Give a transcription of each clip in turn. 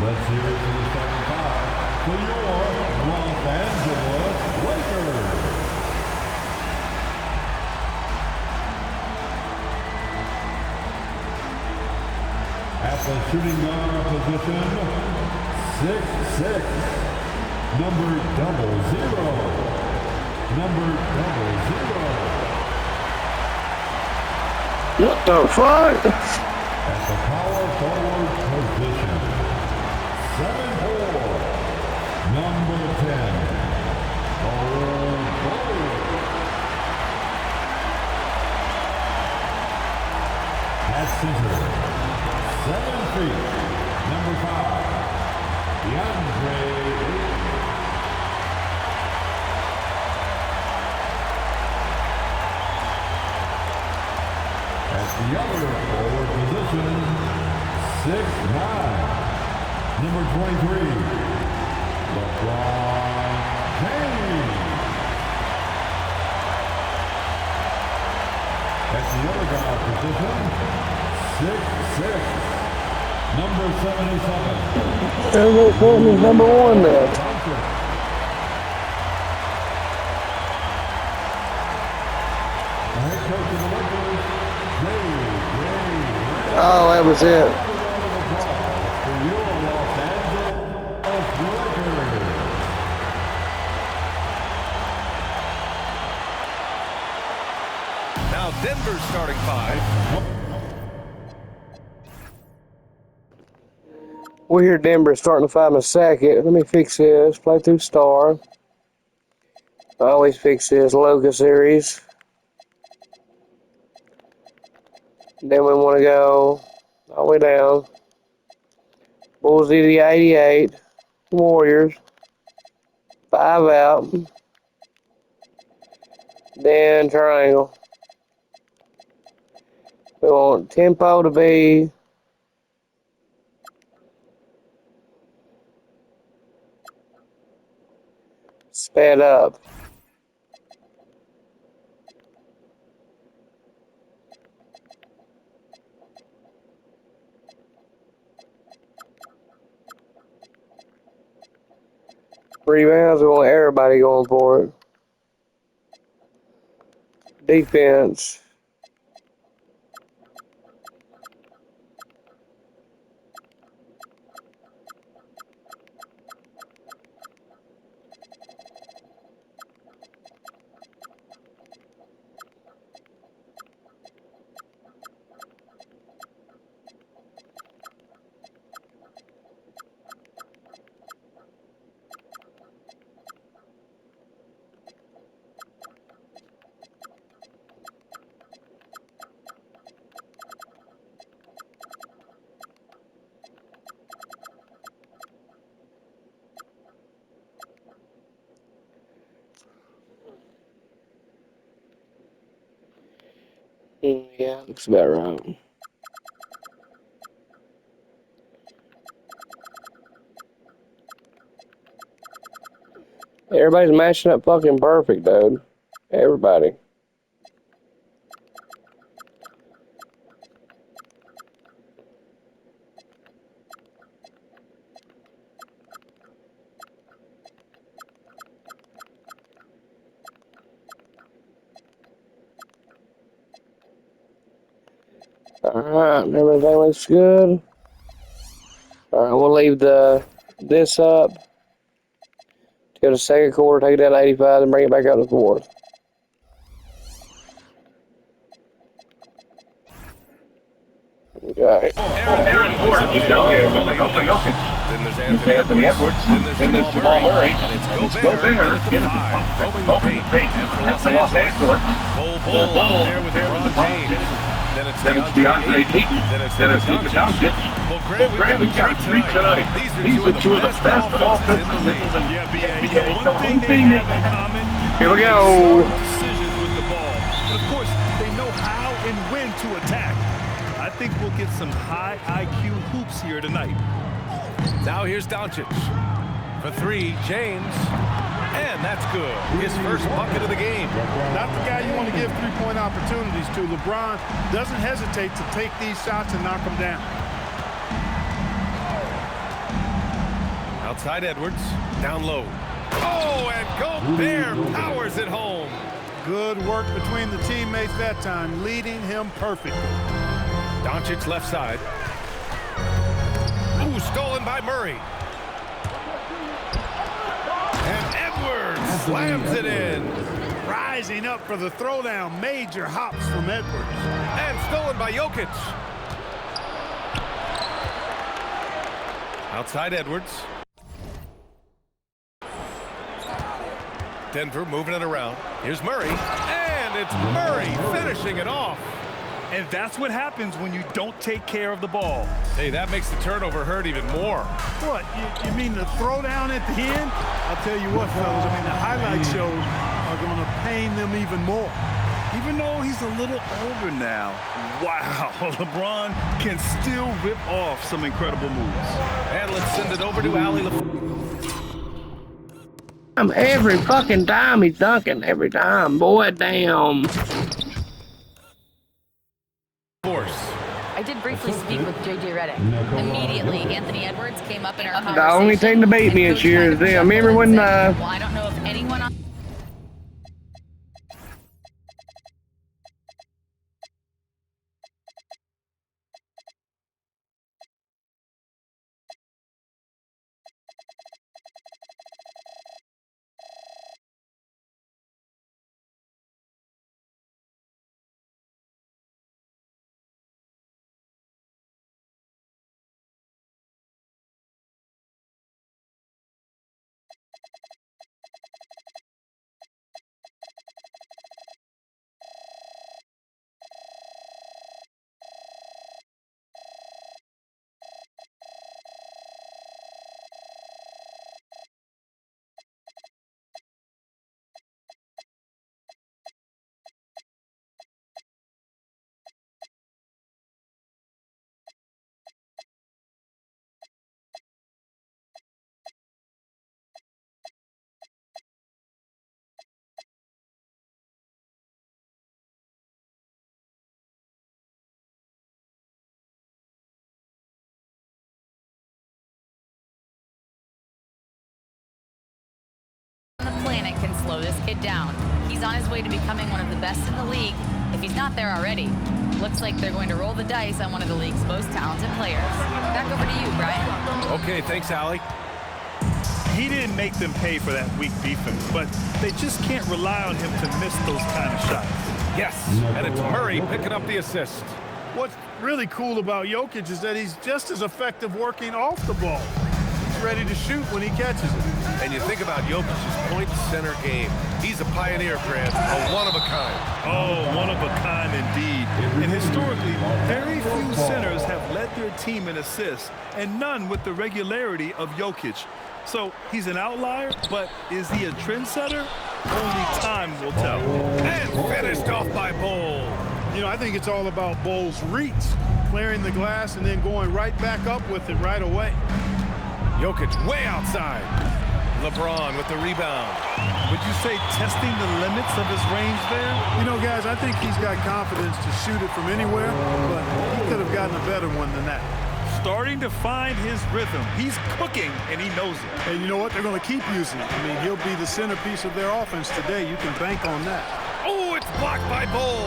Let's hear it for the starting five for your Los Angeles Lakers. At the shooting guard position, 6'6", number 00. Number 00. What the fuck? At the power forward position, 7'4", number 10, Bol Bol. At center, 7 feet, number 5, DeAndre Ayton. At the other forward position, 6'9", number 23, LeBron James. At the other guard position, 6'6", number 77. And they call me number 1 there. Head coach of the Lakers, Oh, that was it. for your Los Angeles Lakers. Now Denver's starting five. We're here, Denver, starting to find a second. Let me fix this. Play through star. I always fix this. Logo series. Then we want to go all the way down. Bulls the 88. Warriors. 5 out. Then triangle. We want tempo to be sped up. Rebounds, we want everybody going for it. Defense. Yeah, looks about right. Everybody's matching up fucking perfect, dude. Everybody. Alright, everything looks good. Alright, we'll leave this up. Go to second quarter, take it down to 85, and bring it back up to fourth. Okay. Then there's Anthony Edwards. Then there's Jamal Murray. And it's Gobert at the 5. Roaming the paint. And for Los Angeles. Bol there with LeBron James. Then it's DeAndre Ayton. Then it's Luka Doncic. Well, Grant, we've got 3 tonight. These are 2 of the best offenses in the league. Yeah, B.A. The one thing they have in common. Here we go. Decisions with the ball. But of course, they know how and when to attack. I think we'll get some high IQ hoops here tonight. Now here's Doncic. For 3, James. And that's good. His first bucket of the game. Not the guy you want to give three-point opportunities to. LeBron doesn't hesitate to take these shots and knock them down. Outside Edwards. Down low. Oh, and Gobert powers it home. Good work between the teammates that time, leading him perfectly. Doncic left side. Ooh, stolen by Murray. And Edwards slams it in. Rising up for the throwdown, major hops from Edwards. And stolen by Jokic. Outside Edwards. Denver moving it around. Here's Murray. And it's Murray finishing it off. And that's what happens when you don't take care of the ball. Hey, that makes the turnover hurt even more. What, you mean the throwdown at the end? I'll tell you what, fellas, I mean, the highlight shows are going to pain them even more. Even though he's a little older now, wow, LeBron can still rip off some incredible moves. And let's send it over to Allie Every fucking time he's dunking. Every time. Boy, damn. I did briefly speak with J.J. Redick. Immediately, Anthony Edwards came up in our conversation. The only thing to beat me this year is them. Remember when, well, I don't know if anyone on... the planet can slow this kid down. He's on his way to becoming one of the best in the league, if he's not there already. Looks like they're going to roll the dice on one of the league's most talented players. Back over to you, Brian. Okay, thanks, Allie. He didn't make them pay for that weak defense, but they just can't rely on him to miss those kind of shots. Yes, and it's Murray picking up the assist. What's really cool about Jokic is that he's just as effective working off the ball. He's ready to shoot when he catches it. And you think about Jokic's point center game. He's a pioneer, Grant, a one of a kind. Oh, one of a kind indeed. And historically, very few centers have led their team in assists, and none with the regularity of Jokic. So he's an outlier, but is he a trendsetter? Only time will tell. And finished off by Bol. You know, I think it's all about Bol's reach, clearing the glass and then going right back up with it right away. Jokic way outside. LeBron with the rebound. Would you say testing the limits of his range there? You know, guys, I think he's got confidence to shoot it from anywhere, but he could have gotten a better one than that. Starting to find his rhythm. He's cooking, and he knows it. And you know what? They're going to keep using it. I mean, he'll be the centerpiece of their offense today. You can bank on that. Oh, it's blocked by Bol.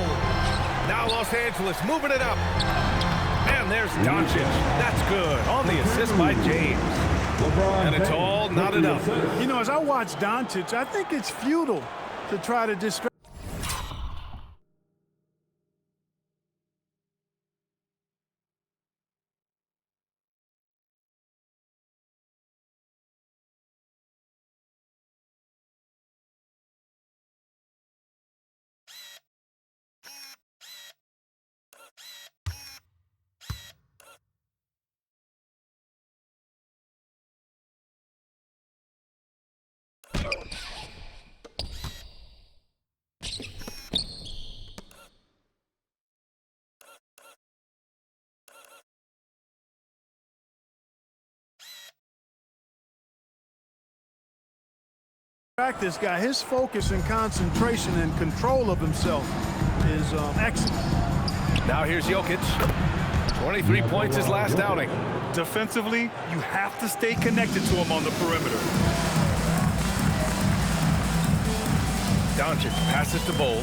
Now Los Angeles moving it up. And there's Doncic. That's good on the assist by James. And it's all knotted up. You know, as I watch Doncic, I think it's futile to try to distract. This guy, his focus and concentration and control of himself is excellent. Now here's Jokic. 23 points his last outing. Defensively, you have to stay connected to him on the perimeter. Doncic passes to Bol.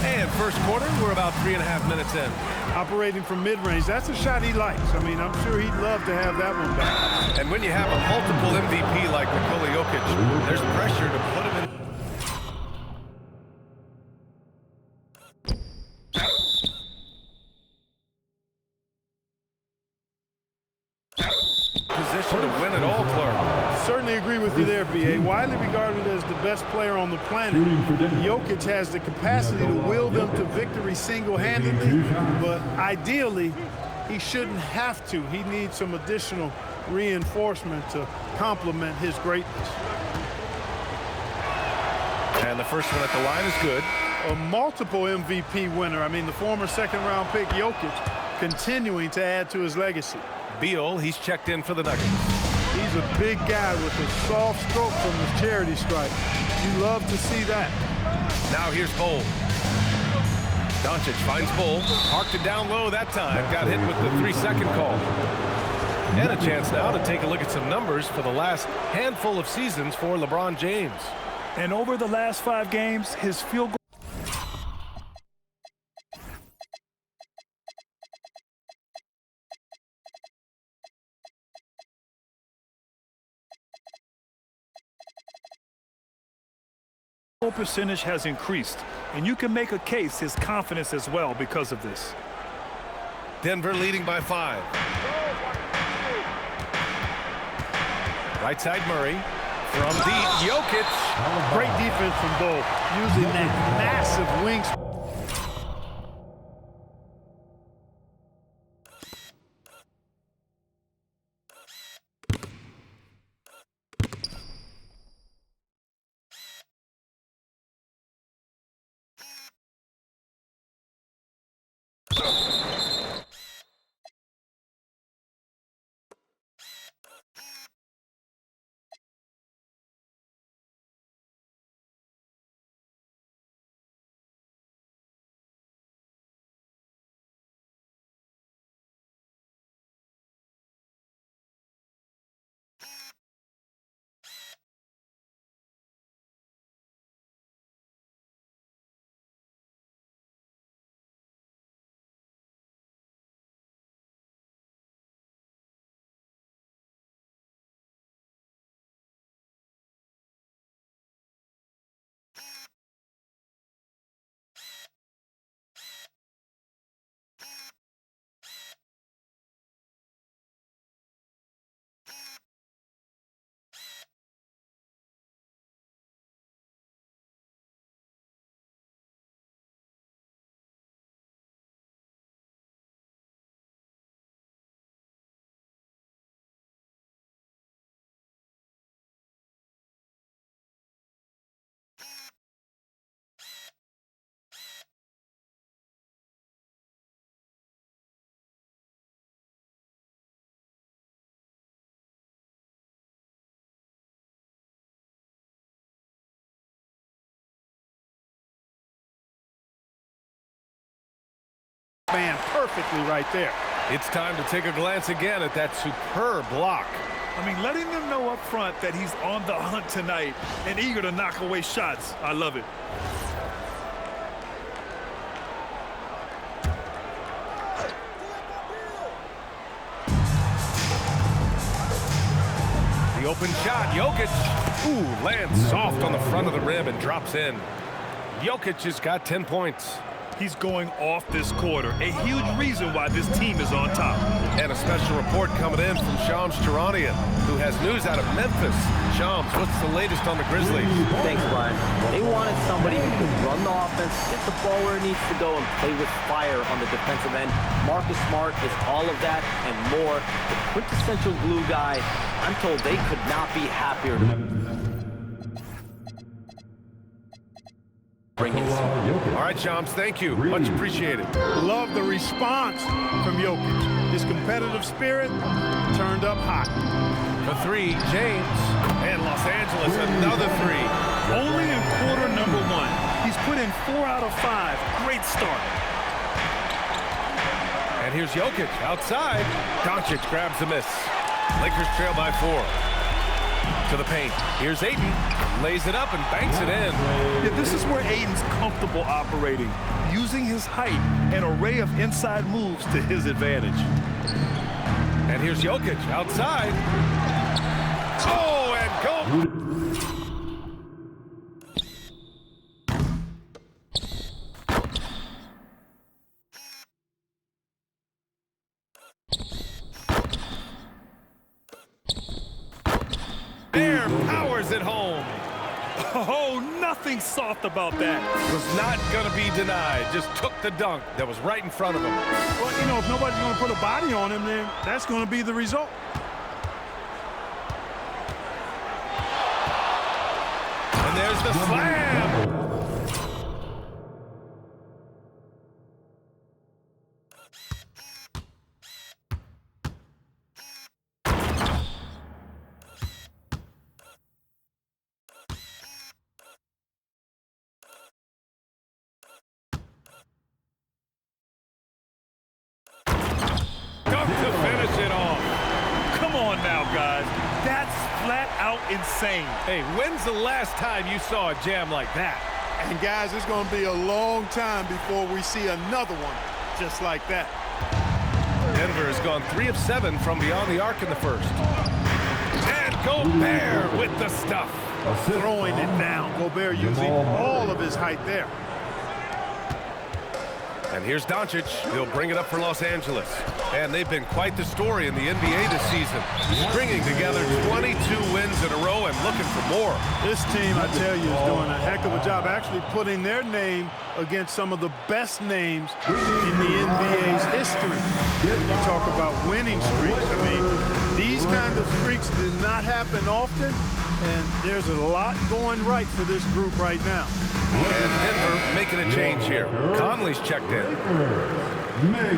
And first quarter, we're about 3.5 minutes in. Operating from mid-range, that's a shot he likes. I mean, I'm sure he'd love to have that one back. And when you have a multiple MVP like Nikola Jokic, there's pressure to put him in. Position to win it all, Clark. Certainly agree with you there, B.A. Widely regarded as the best player on the planet, Jokic has the capacity to will them to victory single-handedly, but ideally, he shouldn't have to. He needs some additional reinforcement to complement his greatness. And the first one at the line is good. A multiple MVP winner. I mean, the former second-round pick, Jokic, continuing to add to his legacy. Beal, he's checked in for the Nuggets. He's a big guy with a soft stroke from the charity stripe. You love to see that. Now here's Bol. Doncic finds Bol. Parked it down low that time. Got hit with the 3-second call. And a chance now to take a look at some numbers for the last handful of seasons for LeBron James. And over the last 5 games, his field goal percentage has increased, and you can make a case his confidence as well because of this. Denver leading by 5. Right side Murray. From deep, Jokic. Great defense from Bol, using that massive wingspan. Perfectly right there. It's time to take a glance again at that superb block. I mean, letting them know up front that he's on the hunt tonight and eager to knock away shots. I love it. The open shot, Jokic. Ooh, lands soft on the front of the rim and drops in. Jokic has got 10 points. He's going off this quarter. A huge reason why this team is on top. And a special report coming in from Shams Charania, who has news out of Memphis. Shams, what's the latest on the Grizzlies? Thanks, Brian. They wanted somebody who could run the offense, get the ball where it needs to go, and play with fire on the defensive end. Marcus Smart is all of that and more. The quintessential glue guy. I'm told they could not be happier to bring in. All right, Shams, thank you. Much appreciated. Love the response from Jokic. His competitive spirit turned up hot. For 3, James. And Los Angeles, another 3. Only in quarter number 1. He's put in 4 out of 5. Great great start. And here's Jokic outside. Doncic grabs the miss. Lakers trail by 4. To the paint. Here's Ayton. Lays it up and banks it in. Yeah, this is where Ayton's comfortable operating, using his height and array of inside moves to his advantage. And here's Jokic outside. Oh, and go. There, powers it home. Oh, nothing soft about that. Was not going to be denied. Just took the dunk that was right in front of him. Well, you know, if nobody's going to put a body on him, then that's going to be the result. And there's the slam. Dunk to finish it off. Come on now, guys. That's flat out insane. Hey, when's the last time you saw a jam like that? And, guys, it's going to be a long time before we see another one just like that. Denver has gone 3 of 7 from beyond the arc in the first. And Gobert with the stuff. Throwing it down. Gobert using all of his height there. And here's Doncic. He'll bring it up for Los Angeles. And they've been quite the story in the NBA this season. Stringing together 22 wins in a row and looking for more. This team, I tell you, is doing a heck of a job actually putting their name against some of the best names in the NBA's history. You talk about winning streaks. I mean, these kind of streaks do not happen often, and there's a lot going right for this group right now. And Denver making a change here. Conley's checked in.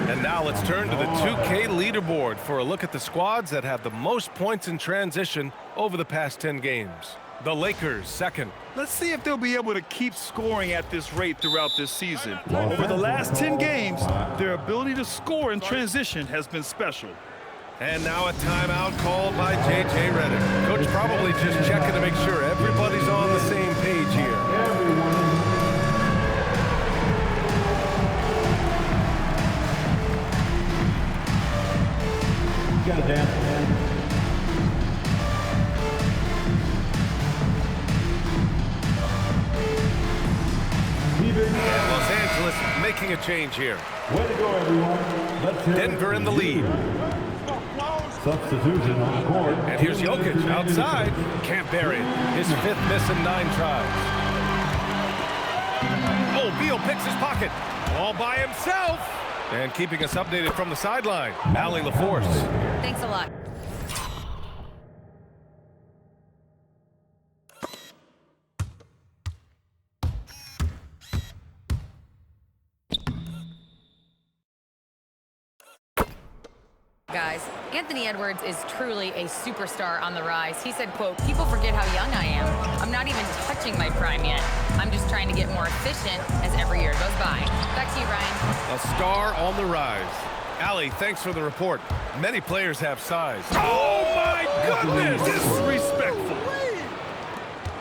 And now let's turn to the 2K leaderboard for a look at the squads that have the most points in transition over the past 10 games. The Lakers second. Let's see if they'll be able to keep scoring at this rate throughout this season. Over the last 10 games, their ability to score in transition has been special. And now a timeout called by J.J. Redick. Coach probably just checking to make sure everybody's on the same page here. You got to dance, man. And Los Angeles making a change here. Way to go, everyone. Let's hear Denver in the lead. Substitution on the court. And here's Jokic outside. Can't bury it. His 5th miss in 9 tries. Oh, Beal picks his pocket. All by himself. And keeping us updated from the sideline. Allie LaForce. Thanks a lot. Guys, Anthony Edwards is truly a superstar on the rise. He said, quote, "People forget how young I am. I'm not even touching my prime yet. I'm just trying to get more efficient as every year goes by." Back to you, Ryan. A star on the rise. Allie, thanks for the report. Many players have size. Oh, my goodness! Disrespectful.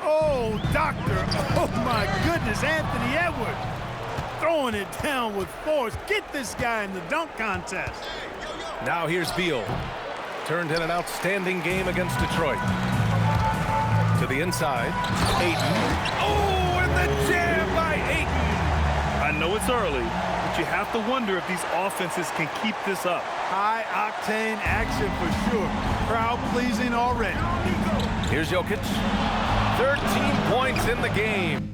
Oh, doctor. Oh, my goodness. Anthony Edwards throwing it down with force. Get this guy in the dunk contest. Now here's Beal. Turned in an outstanding game against Detroit. To the inside. Ayton. Oh, and the jam by Ayton. I know it's early, but you have to wonder if these offenses can keep this up. High-octane action for sure. Crowd-pleasing already. Here's Jokic. 13 points in the game.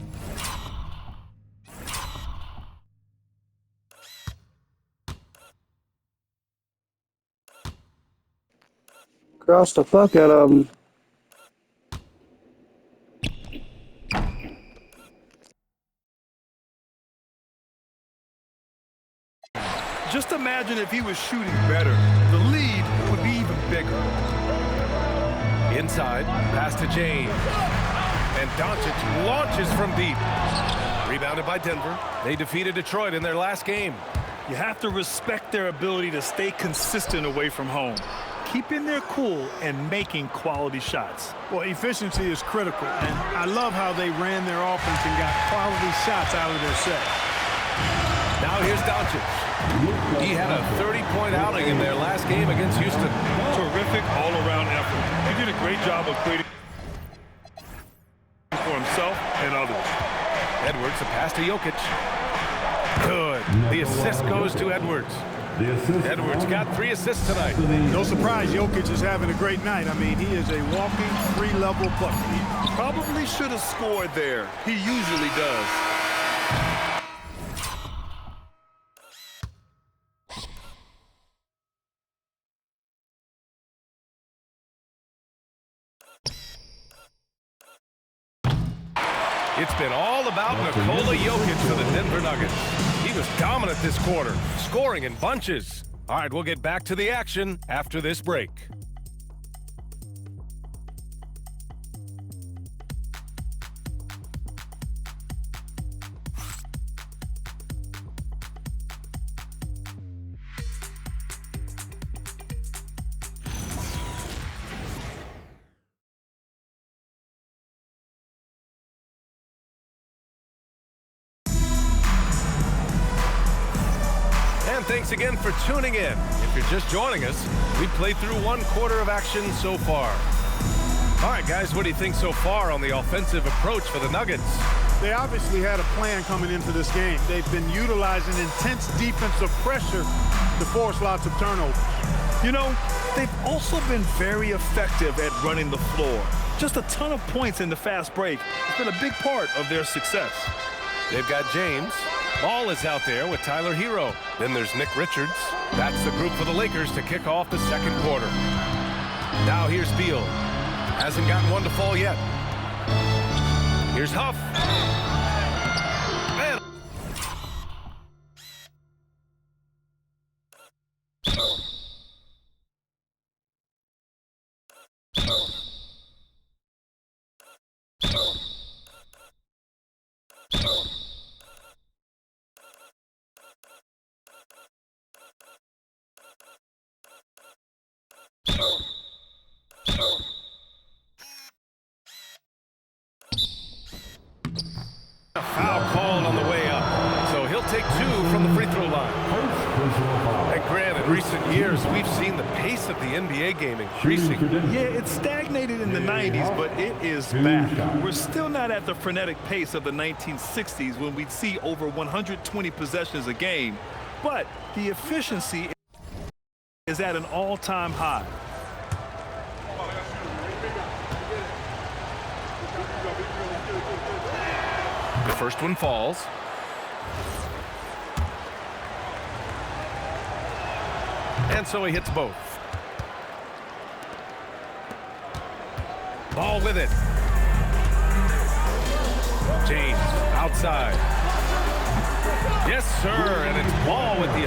Cross the fuck out of him. Just imagine if he was shooting better. The lead would be even bigger. Inside, pass to James. And Doncic launches from deep. Rebounded by Denver. They defeated Detroit in their last game. You have to respect their ability to stay consistent away from home, keeping their cool and making quality shots. Well, efficiency is critical, and I love how they ran their offense and got quality shots out of their set. Now here's Doncic. He had a 30-point outing in their last game against Houston. Terrific all-around effort. He did a great job of creating for himself and others. Edwards, a pass to Jokic. Good. The assist goes to Edwards. Edwards got 3 assists tonight. No surprise, Jokic is having a great night. I mean, he is a walking 3-level bucket. He probably should have scored there. He usually does. It's been all about Nikola Jokic for the Denver Nuggets. He was dominant this quarter, scoring in bunches. All right, we'll get back to the action after this break. And thanks again for tuning in. If you're just joining us, we played through 1 quarter of action so far. All right, guys, what do you think so far on the offensive approach for the Nuggets? They obviously had a plan coming into this game. They've been utilizing intense defensive pressure to force lots of turnovers. You know, they've also been very effective at running the floor. Just a ton of points in the fast break. It's been a big part of their success. They've got James. Ball is out there with Tyler Hero. Then there's Nick Richards. That's the group for the Lakers to kick off the second quarter. Now here's Beal. Hasn't gotten one to fall yet. Here's Huff. And a foul called on the way up. So he'll take 2 from the free throw line. And granted, in recent years, we've seen the pace of the NBA game increasing. Yeah, it stagnated in the 90s, but it is back. We're still not at the frenetic pace of the 1960s when we'd see over 120 possessions a game, but the efficiency is at an all-time high. The first one falls. And so he hits both. Ball with it. James outside. Yes, sir. And it's Ball with the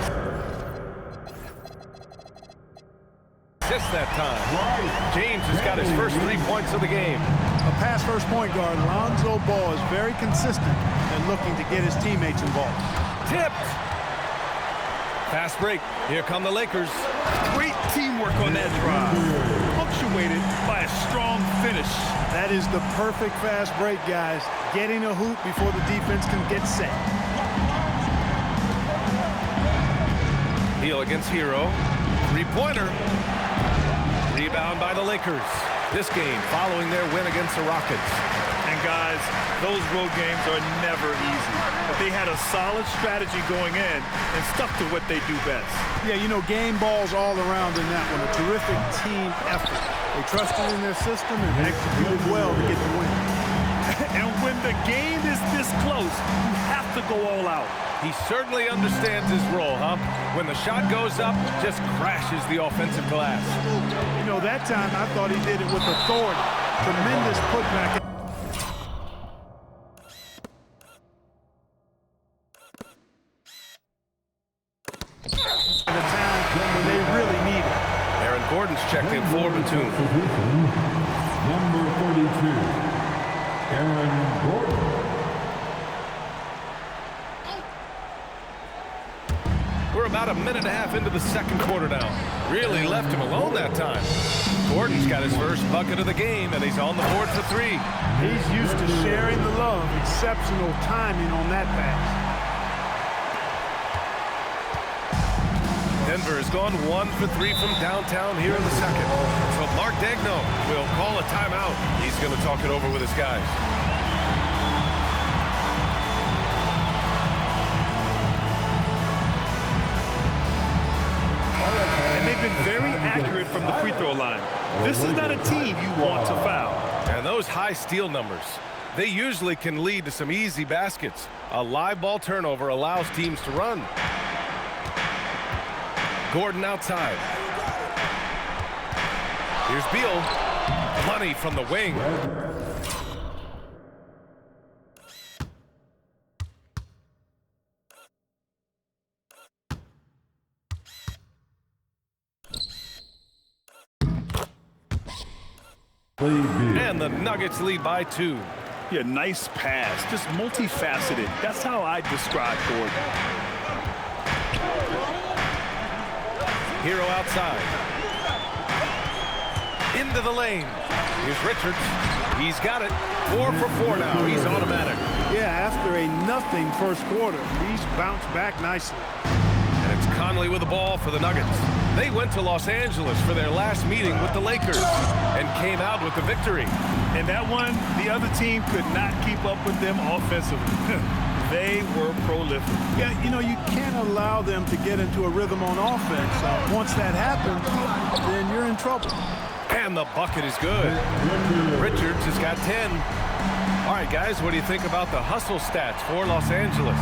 assist that time. James has got his first 3 points of the game. A pass-first point guard, Lonzo Ball, is very consistent and looking to get his teammates involved. Tipped. Fast break. Here come the Lakers. Great teamwork on that drive, punctuated by a strong finish. That is the perfect fast break, guys. Getting a hoop before the defense can get set. Beal against Hero. 3-pointer. Rebound by the Lakers. This game following their win against the Rockets. And guys, those road games are never easy. But they had a solid strategy going in and stuck to what they do best. Yeah, you know, game balls all around in that one. A terrific team effort. They trusted in their system and executed well to get the win. And when the game is this close, you have to go all out. He certainly understands his role, huh? When the shot goes up, just crashes the offensive glass. You know, that time I thought he did it with authority. Tremendous putback. The time when they really need it. Aaron Gordon's checked in for Batum. Number 42, Aaron Gordon. We're about a minute and a half into the second quarter now. Really left him alone that time. Gordon's got his first bucket of the game, and he's on the board for 3. He's used to sharing the love. Exceptional timing on that pass. Denver has gone 1 for 3 from downtown here in the second. So Mark Daigneault will call a timeout. He's going to talk it over with his guys. And they've been very accurate from the free throw line. This is not a team you want to foul. And those high steal numbers, they usually can lead to some easy baskets. A live ball turnover allows teams to run. Gordon outside. Here's Beal. Money from the wing. And the Nuggets lead by 2. Yeah, nice pass. Just multifaceted. That's how I describe Gordon. Hero outside. Into the lane. Here's Richards. He's got it. 4 for 4 now. He's automatic. Yeah, after a nothing first quarter, he's bounced back nicely. And it's Conley with the ball for the Nuggets. They went to Los Angeles for their last meeting with the Lakers and came out with the victory. And that one, the other team could not keep up with them offensively. They were prolific. Yeah, you know, you can't allow them to get into a rhythm on offense. Once that happens, then you're in trouble. And the bucket is good. Richards has got 10. All right, guys, what do you think about the hustle stats for Los Angeles?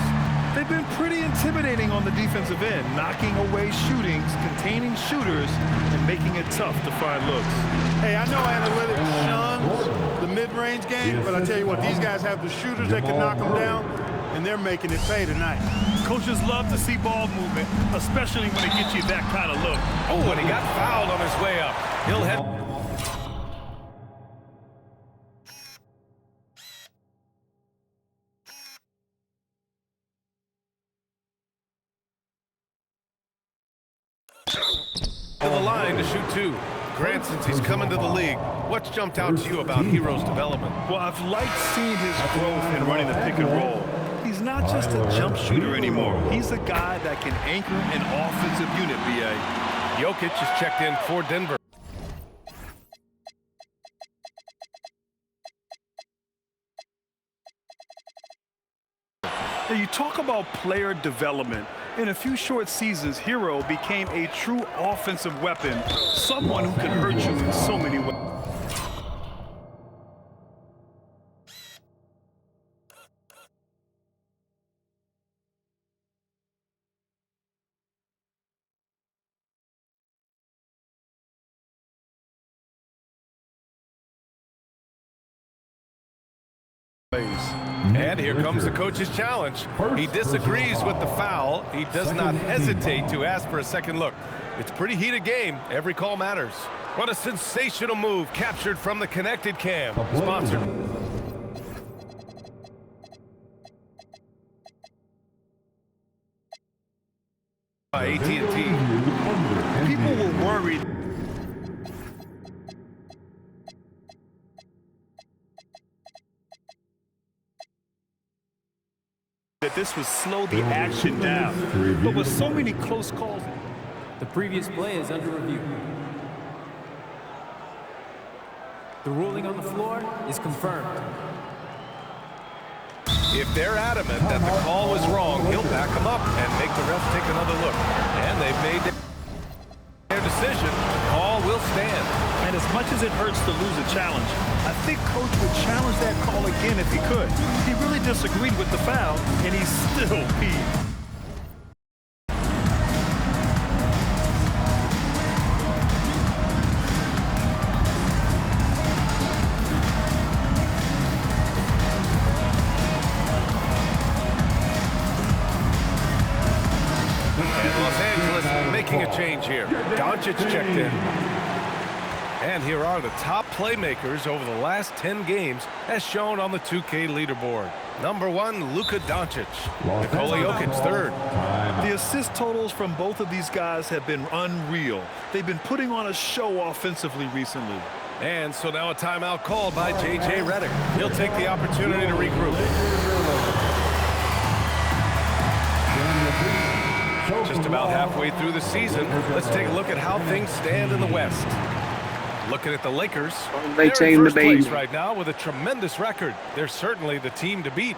They've been pretty intimidating on the defensive end, knocking away shootings, containing shooters, and making it tough to find looks. Hey, I know analytics shuns the mid-range game, but I tell you what, these guys have the shooters that can knock them down, and they're making it pay tonight. Coaches love to see ball movement, especially when it gets you that kind of look. Oh, and he got fouled on his way up. He'll head... to the line to shoot 2. Grant, since he's coming to the league, what's jumped out to you about Hero's development? Well, I've liked seeing his growth in running the pick and roll. He's not just a jump shooter anymore. He's a guy that can anchor an offensive unit, B.A. Jokic is checked in for Denver. Now, you talk about player development. In a few short seasons, Hero became a true offensive weapon, someone who can hurt you in so many ways. And here comes the coach's challenge. He disagrees with the foul. He does not hesitate to ask for a second look. It's a pretty heated game. Every call matters. What a sensational move captured from the Connected Cam. Sponsored by AT&T. People were worried that this would slow the action down. But with so many close calls, the previous play is under review. The ruling on the floor is confirmed. If they're adamant that the call was wrong, he'll back them up and make the ref take another look. And they've made their decision. The call will stand. and as much as it hurts to lose a challenge, I think Coach would challenge that call again if he could. He really disagreed with the foul, and he's still peeved. A change here. Doncic checked in. And here are the top playmakers over the last 10 games as shown on the 2K leaderboard. Number 1, Luka Doncic. Nikola Jokic, third. The The assist totals from both of these guys have been unreal. They've been putting on a show offensively recently. And so now a timeout called by J.J. Redick. He'll take the opportunity to regroup. Just about halfway through the season, let's take a look at how things stand in the West. Looking at the Lakers, they're in first place right now with a tremendous record. They're certainly the team to beat.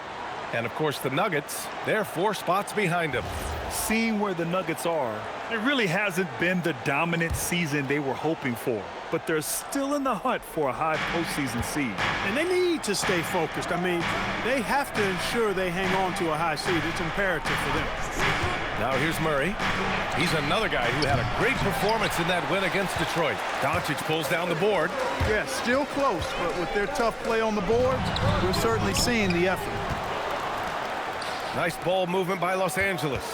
And, of course, the Nuggets, they're 4 spots behind them. Seeing where the Nuggets are, it really hasn't been the dominant season they were hoping for. But they're still in the hunt for a high postseason seed. And they need to stay focused. I mean, they have to ensure they hang on to a high seed. It's imperative for them. Now here's Murray. He's another guy who had a great performance in that win against Detroit. Doncic pulls down the board. Yeah, still close, but with their tough play on the boards, we're certainly seeing the effort. Nice ball movement by Los Angeles.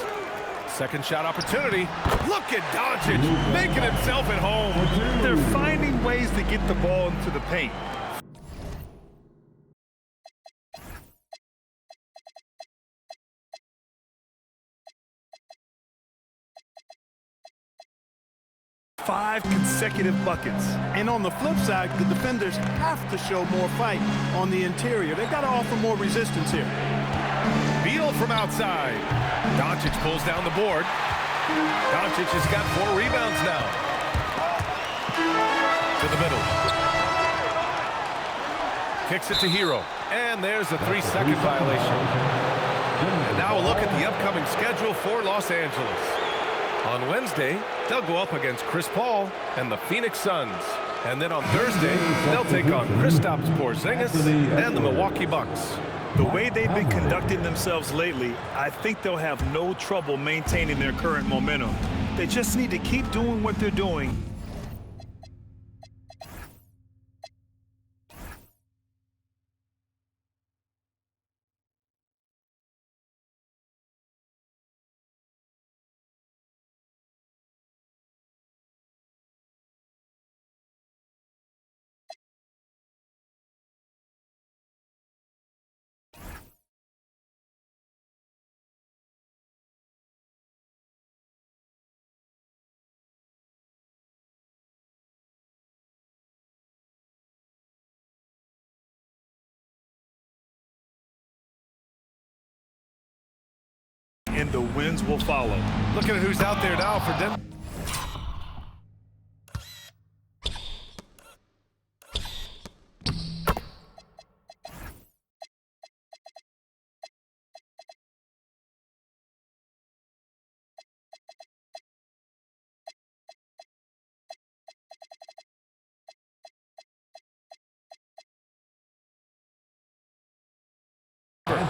Second shot opportunity. Look at Doncic making himself at home. They're finding ways to get the ball into the paint. Five consecutive buckets. And on the flip side, the defenders have to show more fight on the interior. They've got to offer more resistance here. Beal from outside. Doncic pulls down the board. Doncic has got 4 rebounds now. To the middle. Kicks it to Hero. And there's a 3-second violation. And now a look at the upcoming schedule for Los Angeles. On Wednesday, they'll go up against Chris Paul and the Phoenix Suns. And then on Thursday, they'll take on Kristaps Porzingis and the Milwaukee Bucks. The way they've been conducting themselves lately, I think they'll have no trouble maintaining their current momentum. They just need to keep doing what they're doing. And the wins will follow. Look at who's out there now for Denver.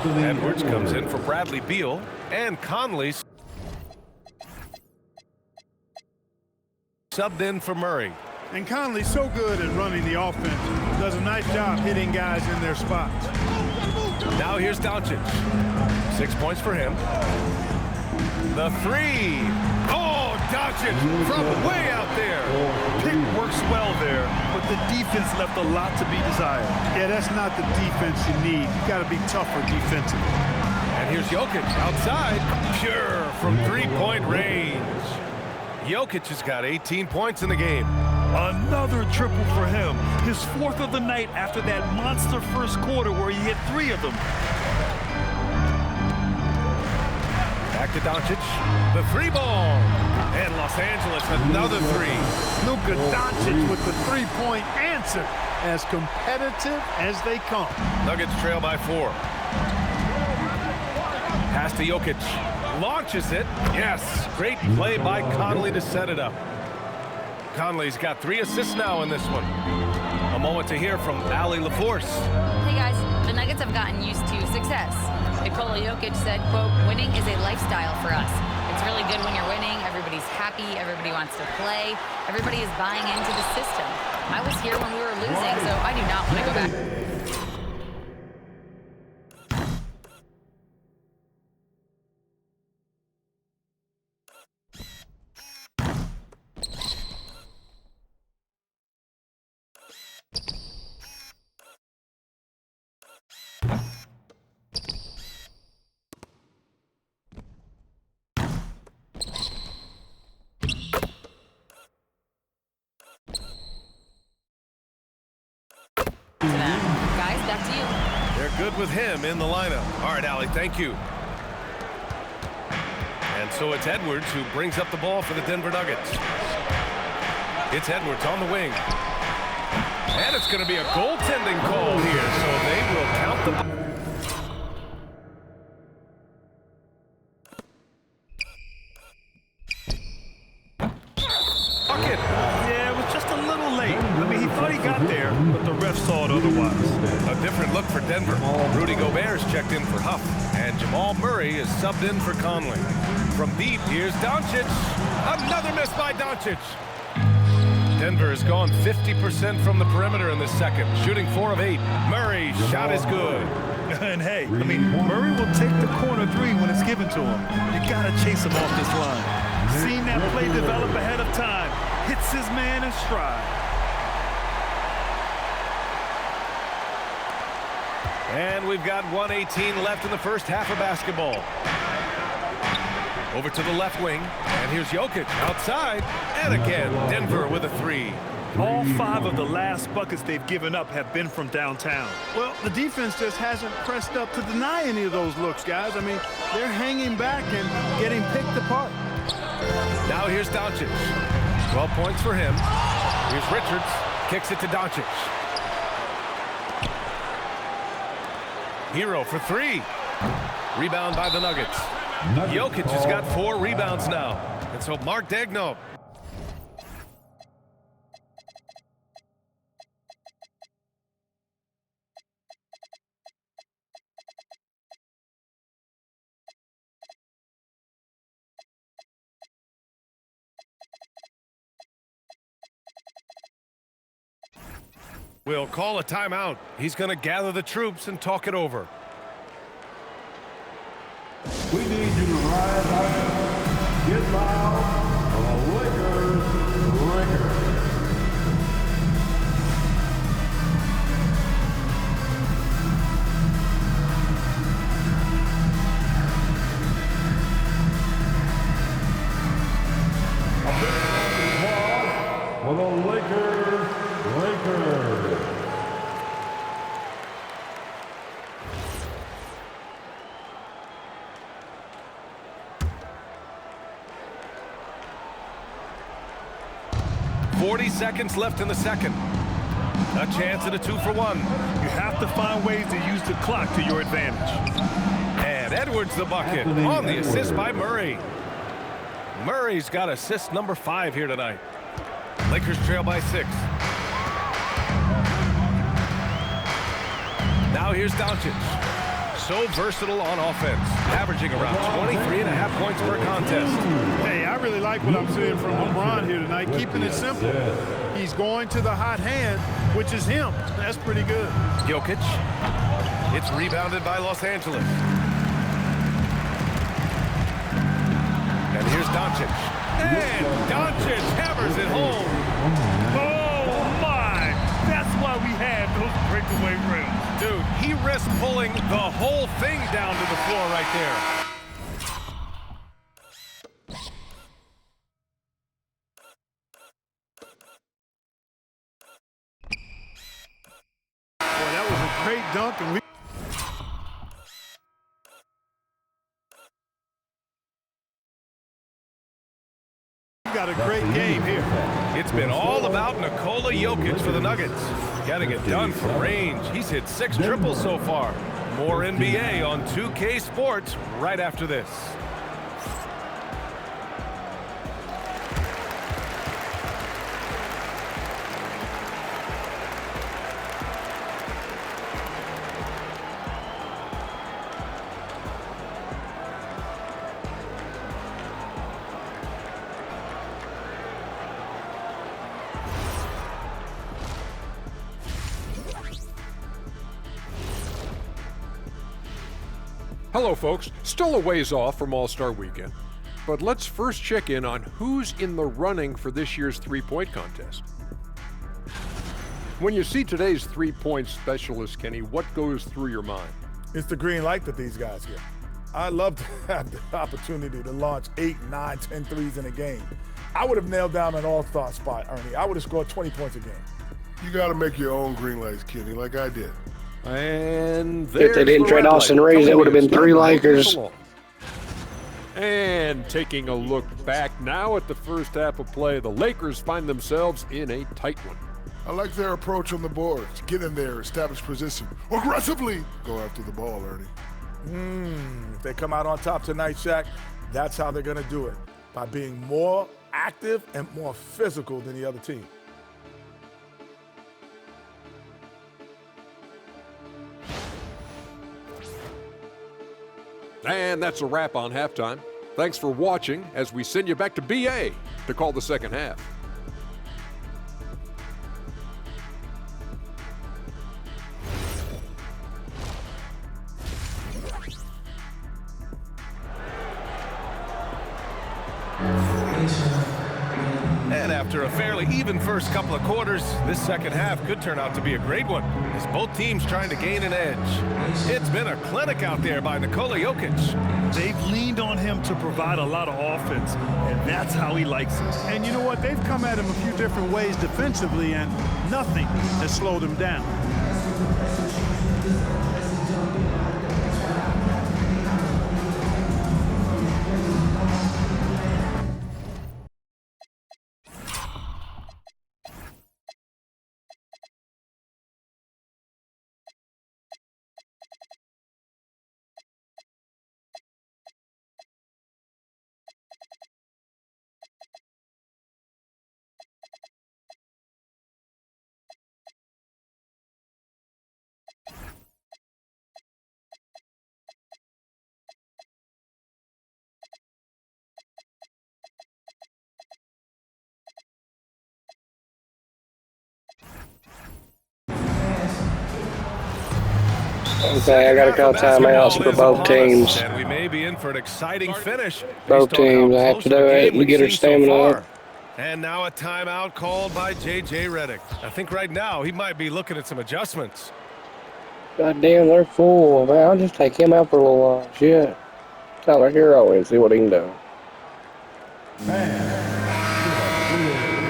Edwards comes in for Bradley Beal, and Conley subbed in for Murray. And Conley's so good at running the offense. Does a nice job hitting guys in their spots. Now here's Doncic. 6 points for him. The 3. Oh, Doncic from way out there. Pick works well there, but the defense left a lot to be desired. Yeah, that's not the defense you need. You got to be tougher defensively. And here's Jokic outside, pure from 3-point range. Jokic has got 18 points in the game. Another triple for him. His 4th of the night after that monster first quarter where he hit 3 of them. Back to Doncic, the 3-ball. And Los Angeles, another 3. Luka Doncic with the 3-point answer. As competitive as they come. Nuggets trail by 4. Pass to Jokic. Launches it. Yes. Great play by Conley to set it up. Conley's got 3 assists now in this one. A moment to hear from Allie LaForce. Hey guys, the Nuggets have gotten used to success. Nikola Jokic said, quote, "Winning is a lifestyle for us. It's really good when you're winning. Everybody's happy. Everybody wants to play. Everybody is buying into the system. I was here when we were losing, so I do not want to go back." good with him in the lineup. All right, Allie, thank you. And so it's Edwards who brings up the ball for the Denver Nuggets. It's Edwards on the wing. And it's going to be a goaltending call here, so they will count the ball. Bucket. Yeah, it was just a little late. I mean, he thought he got there, but the ref saw it otherwise. A different look for Denver. Rudy Gobert's checked in for Huff, and Jamal Murray is subbed in for Conley. From deep, here's Doncic. Another miss by Doncic. Denver has gone 50% from the perimeter in this second, shooting 4 of 8. Murray's shot is good. And hey, I mean, Murray will take the corner three when it's given to him. You got to chase him off this line. Seen that play develop ahead of time. Hits his man in stride. And we've got 1:18 left in the first half of basketball. Over to the left wing, and here's Jokic outside, and again, Denver with a 3. All 5 of the last buckets they've given up have been from downtown. Well, the defense just hasn't pressed up to deny any of those looks, guys. I mean, they're hanging back and getting picked apart. Now here's Doncic. 12 points for him. Here's Richards, kicks it to Doncic. Hero for 3. Rebound by the Nuggets. Jokic has got 4 rebounds now. And so Mark Daigneault. We'll call a timeout. He's going to gather the troops and talk it over. We need you to rise up, get loud, for the Lakers record. A big applause for the Lakers. 40 seconds left in the second. A chance at a 2-for-1. You have to find ways to use the clock to your advantage. And Edwards the bucket on the assist by Murray. Murray's got assist number 5 here tonight. Lakers trail by 6. Now here's Doncic. So versatile on offense, averaging around 23.5 points per contest. Hey, I really like what I'm seeing from LeBron here tonight, keeping it simple. He's going to the hot hand, which is him. That's pretty good. Jokic. It's rebounded by Los Angeles. And here's Doncic. And Doncic hammers it home. Oh, my! That's why we had those breakaway rims. Dude, he risked pulling the whole thing down to the floor right there. Boy, that was a great dunk, and we got a great game here. It's been all about Nikola Jokic for the Nuggets. Getting it done from range. He's hit 6 triples so far. More NBA on 2K Sports right after this. Hello, folks. Still a ways off from All-Star Weekend, but let's first check in on who's in the running for this year's three-point contest. When you see today's three-point specialist, Kenny, what goes through your mind? It's the green light that these guys get. I'd love to have the opportunity to launch 8, 9, 10 threes in a game. I would have nailed down an all-star spot, Ernie. I would have scored 20 points a game. You got to make your own green lights, Kenny, like I did. And If they didn't trade Austin Reeves, it would have been 3 Lakers. And taking a look back now at the first half of play, the Lakers find themselves in a tight one. I like their approach on the boards. Get in there, establish position. Aggressively go after the ball, Ernie. If they come out on top tonight, Shaq, that's how they're going to do it, by being more active and more physical than the other team. And that's a wrap on halftime. Thanks for watching as we send you back to BA to call the second half. And after a fairly even first couple of quarters, this second half could turn out to be a great one, as both teams trying to gain an edge. It's been a clinic out there by Nikola Jokic. They've leaned on him to provide a lot of offense, and that's how he likes it. And you know what? They've come at him a few different ways defensively, and nothing has slowed him down. Okay, I got to call timeouts for both teams. And we may be in for an exciting finish. Both based on how teams. I have close to the do it game and we've get her seen so stamina far. up. And now a timeout called by J.J. Redick. I think right now he might be looking at some adjustments. God damn, they're full. Man, I'll just take him out for a little while. Shit. Tyler Hero and see what he can do.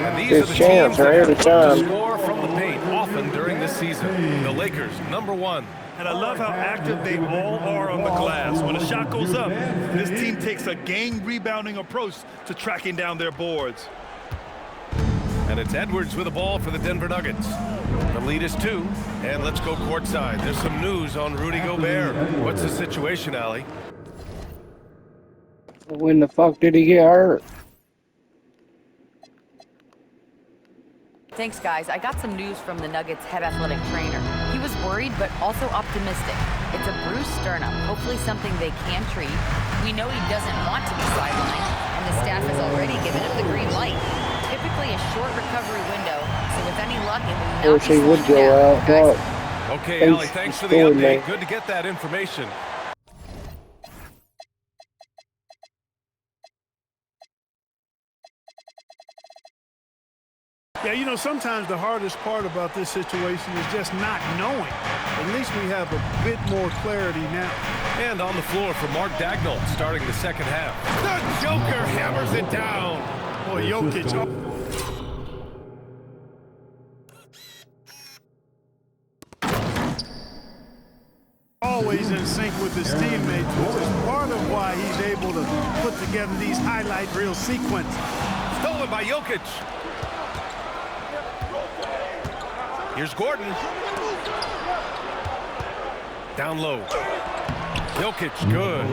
And these His are the chance teams that right have every looked to time. score from the paint often during this season. The Lakers, #1. And I love how active they all are on the glass. When a shot goes up, this team takes a game rebounding approach to tracking down their boards. And it's Edwards with the ball for the Denver Nuggets. The lead is 2, and let's go courtside. There's some news on Rudy Gobert. What's the situation, Allie? When the fuck did he get hurt? Thanks, guys. I got some news from the Nuggets head athletic trainer. He was worried, but also optimistic. It's a bruised sternum, hopefully something they can treat. We know he doesn't want to be sidelined, and the staff has already given him the green light. Typically a short recovery window, so with any luck, it will I not wish be he would slowing go down, out. guys. But Okay, Thanks Allie, thanks for the for update. me. Good to get that information. Yeah, you know, sometimes the hardest part about this situation is just not knowing. At least we have a bit more clarity now. And on the floor for Mark Dagnall, starting the second half. The Joker hammers it down. Boy, Jokic. Always in sync with his teammates, which is part of why he's able to put together these highlight reel sequences. Stolen by Jokic. Here's Gordon. Down low. Jokic, good.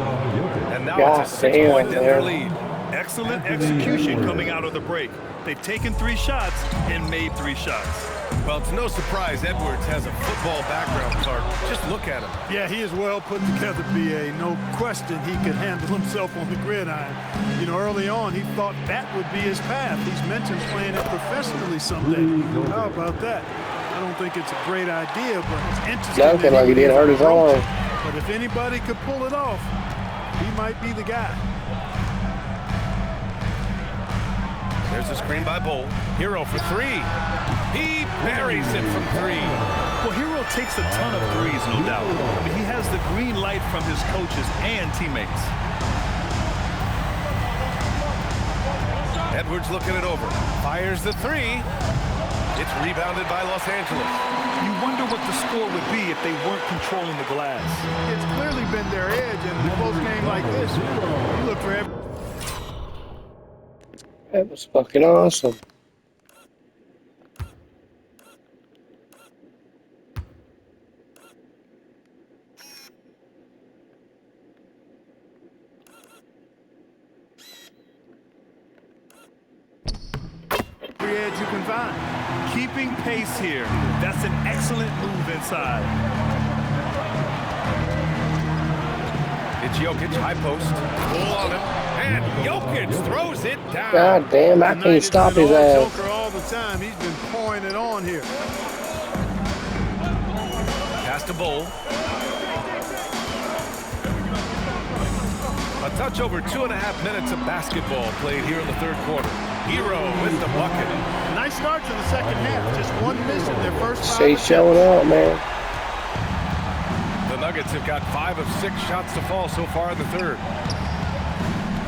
And now it's a 6-point Denver lead. Excellent execution coming out of the break. They've taken 3 shots and made 3 shots. Well, it's no surprise Edwards has a football background, Clark. Just look at him. Yeah, he is well put together, B.A. No question he could handle himself on the gridiron. You know, early on, he thought that would be his path. He's mentioned playing it professionally someday. How about that? I don't think it's a great idea, but it's interesting. Duncan like he did hurt his arm. But if anybody could pull it off, he might be the guy. There's a screen by Bull. Hero for 3. He buries it from 3. Well, Hero takes a ton of threes, no doubt. I mean, he has the green light from his coaches and teammates. Edwards looking it over. Fires the 3. It's rebounded by Los Angeles. You wonder what the score would be if they weren't controlling the glass. It's clearly been their edge in a close game like this. You look for every... That was fucking awesome. Edge you can find. Keeping pace here. That's an excellent move inside. It's Jokic, high post. Pull on him. And Jokic throws it down. God damn, I can't stop his ass. Joker all the time. He's been pouring it on here. Pass to Bull. A touch over 2.5 minutes of basketball played here in the third quarter. Hero with the bucket. Nice start to the second half. Just one miss in their first 5 Stay showing up, man. The Nuggets have got 5 of 6 shots to fall so far in the third.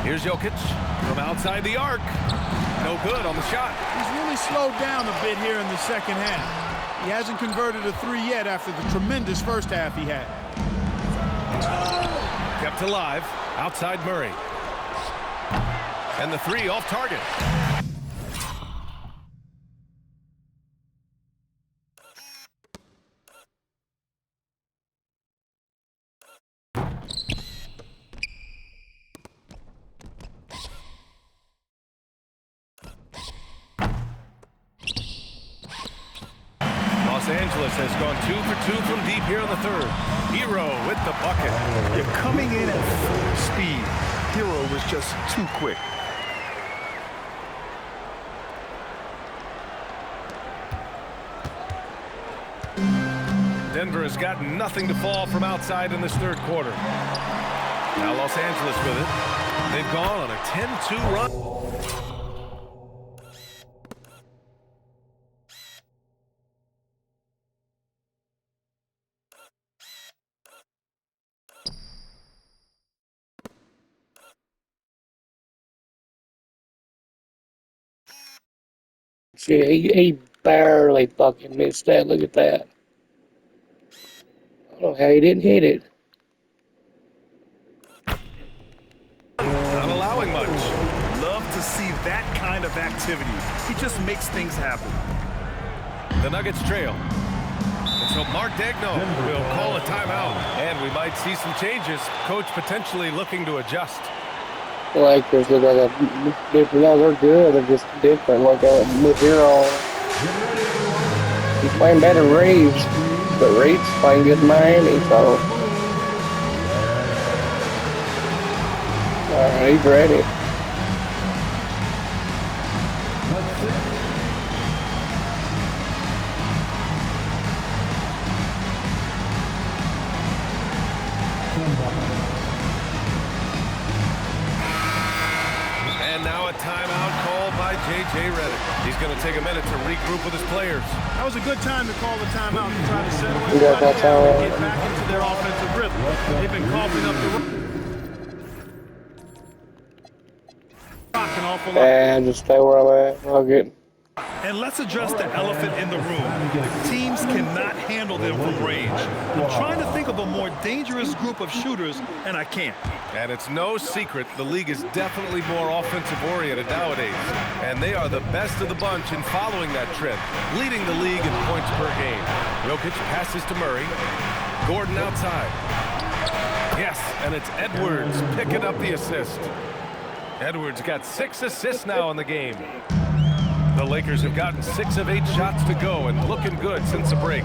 Here's Jokic from outside the arc. No good on the shot. He's really slowed down a bit here in the second half. He hasn't converted a 3 yet after the tremendous first half he had. Kept alive. Outside Murray. And the 3 off target. Los Angeles has gone 2 for 2 from deep here in the third. Hero with the bucket. They're coming in at full speed. Hero was just too quick. Denver has got nothing to fall from outside in this third quarter. Now Los Angeles with it. They've gone on a 10-2 run. Shit, he barely fucking missed that. Look at that. I don't know how he didn't hit it. Not allowing much. Love to see that kind of activity. He just makes things happen. The Nuggets trail. And so Mark Daigneault will call a timeout. And we might see some changes. Coach potentially looking to adjust. The Lakers look like a different. No, they're good. They're just different. Like with Hero. He's playing better than Reeves. But Reeves playing good in Miami, so. Alright, he's ready. And now a timeout called by J.J. Redick. He's going to take a minute to regroup with his players. That was a good time to call the timeout and try to settle You got that everybody down and time. get back into their offensive rhythm. They've been coughing up the rock an awful lot. And just stay where I'm at. I'll get. And let's address the elephant in the room. Teams cannot handle them from range. I'm trying to think of a more dangerous group of shooters, and I can't. And it's no secret the league is definitely more offensive-oriented nowadays. And they are the best of the bunch in following that trend, leading the league in points per game. Jokic passes to Murray. Gordon outside. Yes, and it's Edwards picking up the assist. Edwards got 6 assists now in the game. The Lakers have gotten 6 of 8 shots to go and looking good since the break.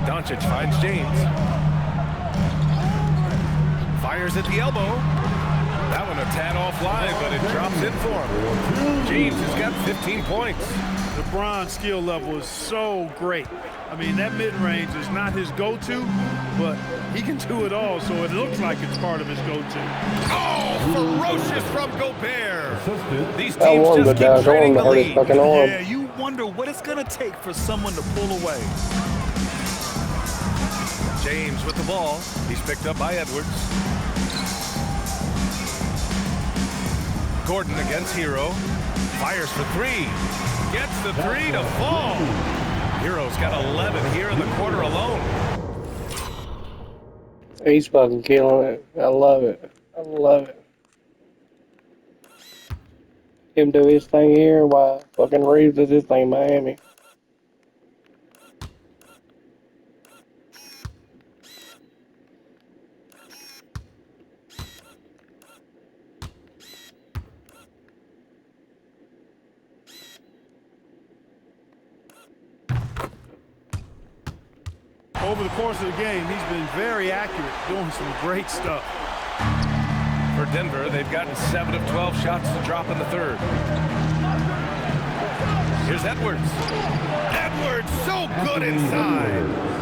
Doncic finds James. Fires at the elbow. That one a tad offline, but it drops in for him. James has got 15 points. LeBron's skill level is so great. I mean, that mid-range is not his go-to, but he can do it all, so it looks like it's part of his go-to. Oh, ferocious from Gobert. These That teams one, just but keep going training to the hurt his lead. fucking arm. Yeah, you wonder what it's going to take for someone to pull away. James with the ball. He's picked up by Edwards. Gordon against Hero. Fires for 3. Gets the 3 to fall. Hero's got 11 here in the quarter alone. He's fucking killing it. I love it. I love it. Him do his thing here while fucking Reeves does his thing in Miami. Over the course of the game, he's been very accurate, doing some great stuff. For Denver, they've gotten 7 of 12 shots to drop in the third. Here's Edwards. Edwards, so good inside.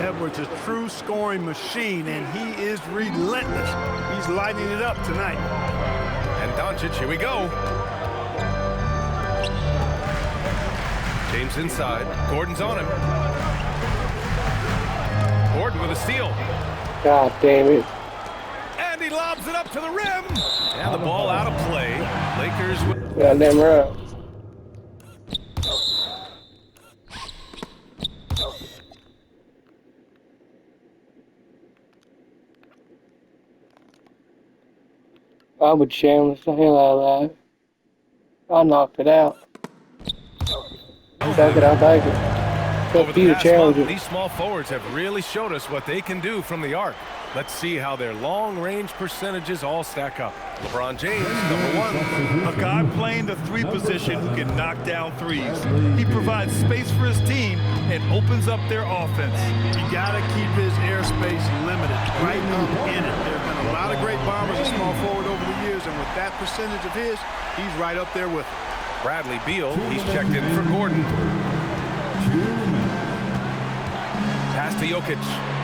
Edwards is a true scoring machine, and he is relentless. He's lighting it up tonight. And Doncic, here we go. James inside. Gordon's on him. Gordon with a steal. God damn it. And he lobs it up to the rim. And the ball out of play. Lakers with... Goddamn right. I would challenge the hell out of that. I knocked it out. Take it, I'll take it. Over the past month, these small forwards have really showed us what they can do from the arc. Let's see how their long-range percentages all stack up. LeBron James, #1. A guy playing the three position who can knock down threes. He provides space for his team and opens up their offense. You got to keep his airspace limited, right up in it. There have been a lot of great bombers and small forward over the years, and with that percentage of his, he's right up there with him. Bradley Beal, he's checked in for Gordon. Pass to Jokic.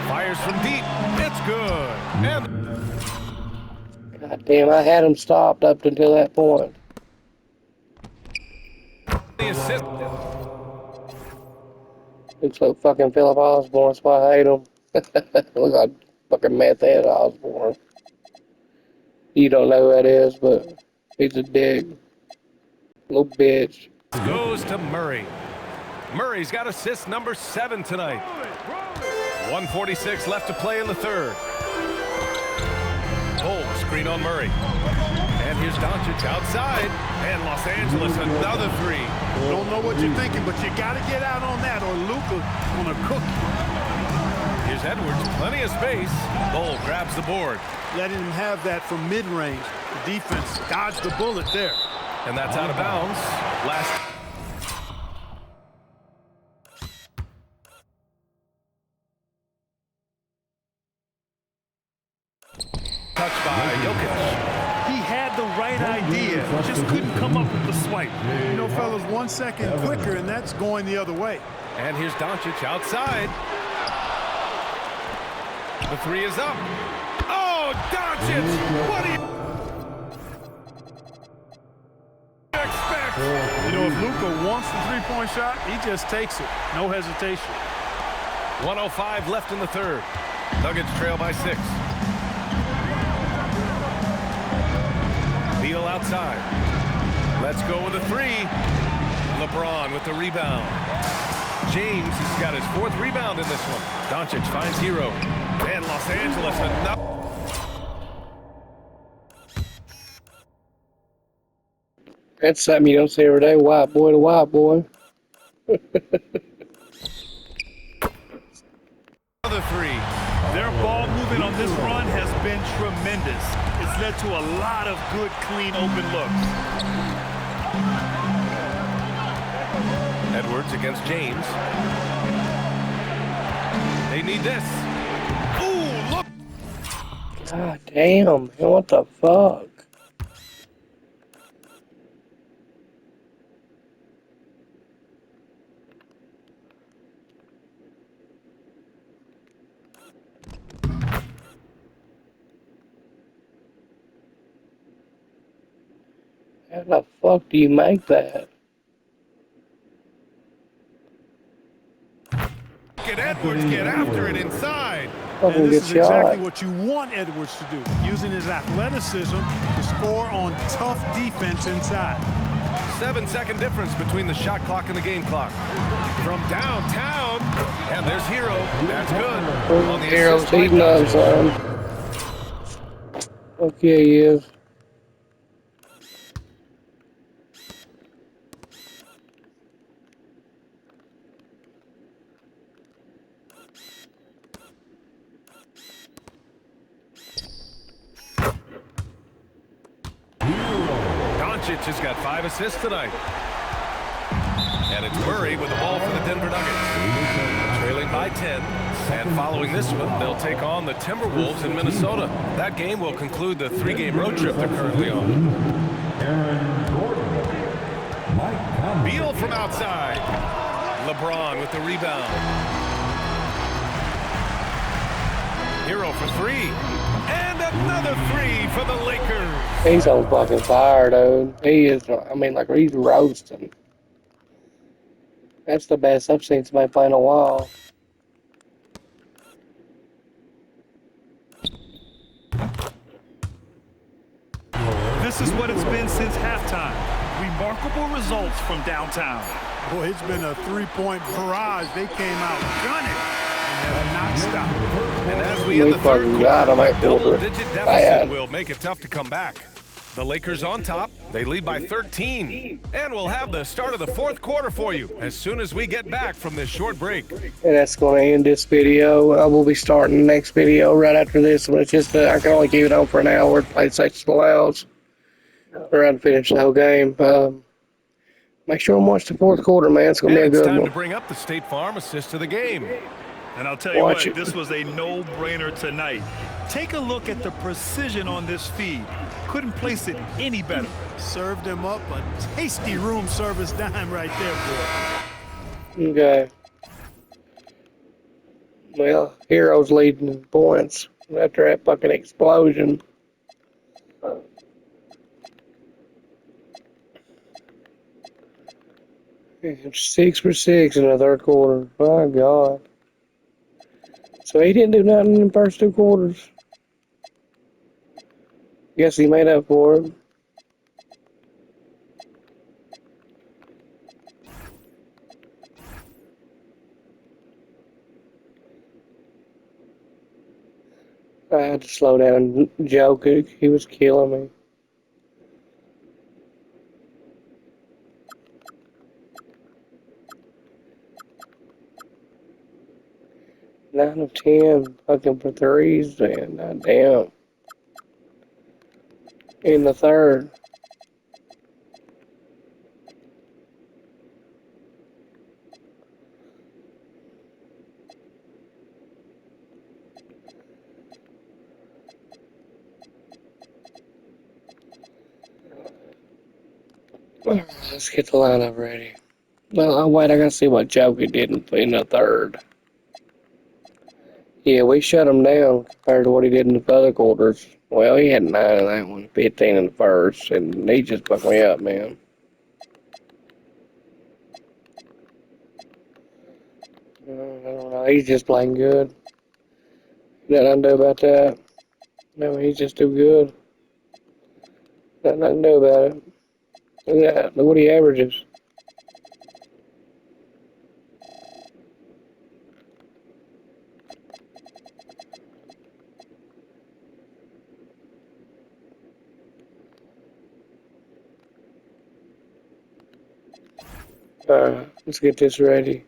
Fires from deep. It's good. And God damn, I had him stopped up until that point. the assist. Looks like fucking Philip Osborne, that's why I hate him. Looks like fucking meth head Osborne. You don't know who that is, but he's a dick. Little bitch. Goes to Murray. Murray's got assist number 7 tonight. 1:46 left to play in the third. Holmes, screen on Murray. And here's Doncic outside. And Los Angeles, another 3. Don't know what you're thinking, but you got to get out on that or Luka on a cook. Here's Edwards, plenty of space. Bull grabs the board. Letting him have that from mid-range. The defense dodged the bullet there. And that's out of bounds. Last. Touched by Jokic. He had the right idea, just couldn't come up with the swipe. You know, fellas, 1 second quicker, and that's going the other way. And here's Doncic outside. The 3 is up. Oh, Doncic! What do you expect? You know, if Luka wants the three-point shot, he just takes it. No hesitation. 1:05 left in the third. Nuggets trail by 6. Beal outside. Let's go with a 3. LeBron with the rebound. James has got his 4th rebound in this one. Doncic finds Hero. And Los Angeles enough. That's something you don't see every day, white boy to white boy. Another 3. Their ball movement on this run has been tremendous. It's led to a lot of good, clean, open looks. Edwards against James. They need this. Ooh, look. God damn, what the fuck? How the fuck do you make that? Get Edwards, get after it inside. And this is exactly what you want Edwards to do, using his athleticism to score on tough defense inside. 7-second difference between the shot clock and the game clock. From downtown, and there's Hero. That's good. On the Hero's assist by heating up, Dodger. son. Okay, he is. Doncic has got 5 assists tonight. And it's Murray with the ball for the Denver Nuggets. Trailing by 10. And following this one, they'll take on the Timberwolves in Minnesota. That game will conclude the 3-game road trip they're currently on. Aaron Gordon. Mike Conley. Beal from outside. LeBron with the rebound. Hero for 3. And another 3 for the Lakers. He's on fucking fire, dude. He is, I mean, like, he's roasting. That's the best I've seen somebody play in a while. This is what it's been since halftime. Remarkable results from downtown. Boy, it's been a three-point barrage. They came out gunning and have not stopped. And as we end the third quarter, double-digit deficit will make it tough to come back. The Lakers on top. They lead by 13. And we'll have the start of the fourth quarter for you as soon as we get back from this short break. And that's going to end this video. I will be starting the next video right after this one. It's just, I can only keep it on for an hour. PlayStation allows. We're to finish the whole game. Make sure and watch the fourth quarter, man. It's going to be a good one. It's time to bring up the State Farm assist to the game. And I'll tell you what, this was a no-brainer tonight. Take a look at the precision on this feed. Couldn't place it any better. Served him up a tasty room service dime right there, boy. Okay. Well, Hero's leading in points after that fucking explosion. It's 6 for 6 in the third quarter. My God. So he didn't do nothing in the first 2 quarters. Guess he made up for it. I had to slow down Jokic. He was killing me. Nine of 10, fucking for threes, man. God damn. In the third. Let's get the lineup ready. Well, wait, I gotta see what Joker did in the third. Yeah, we shut him down compared to what he did in the other quarters. Well, he had 9 in that one, 15 in the first, and he just fucked me up, man. I don't know, he's just playing good. Nothing I can do about that. No, he's just too good. Nothing I can do about it. Look at that, look what he averages. Alright, let's get this ready.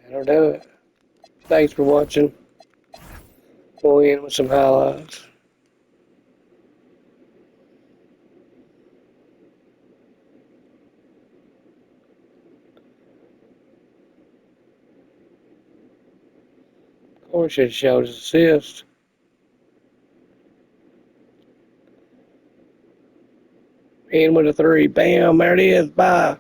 That'll do it. Thanks for watching. We'll end with some highlights. Of course, it shows assist. In with a 3. Bam, there it is. Bye.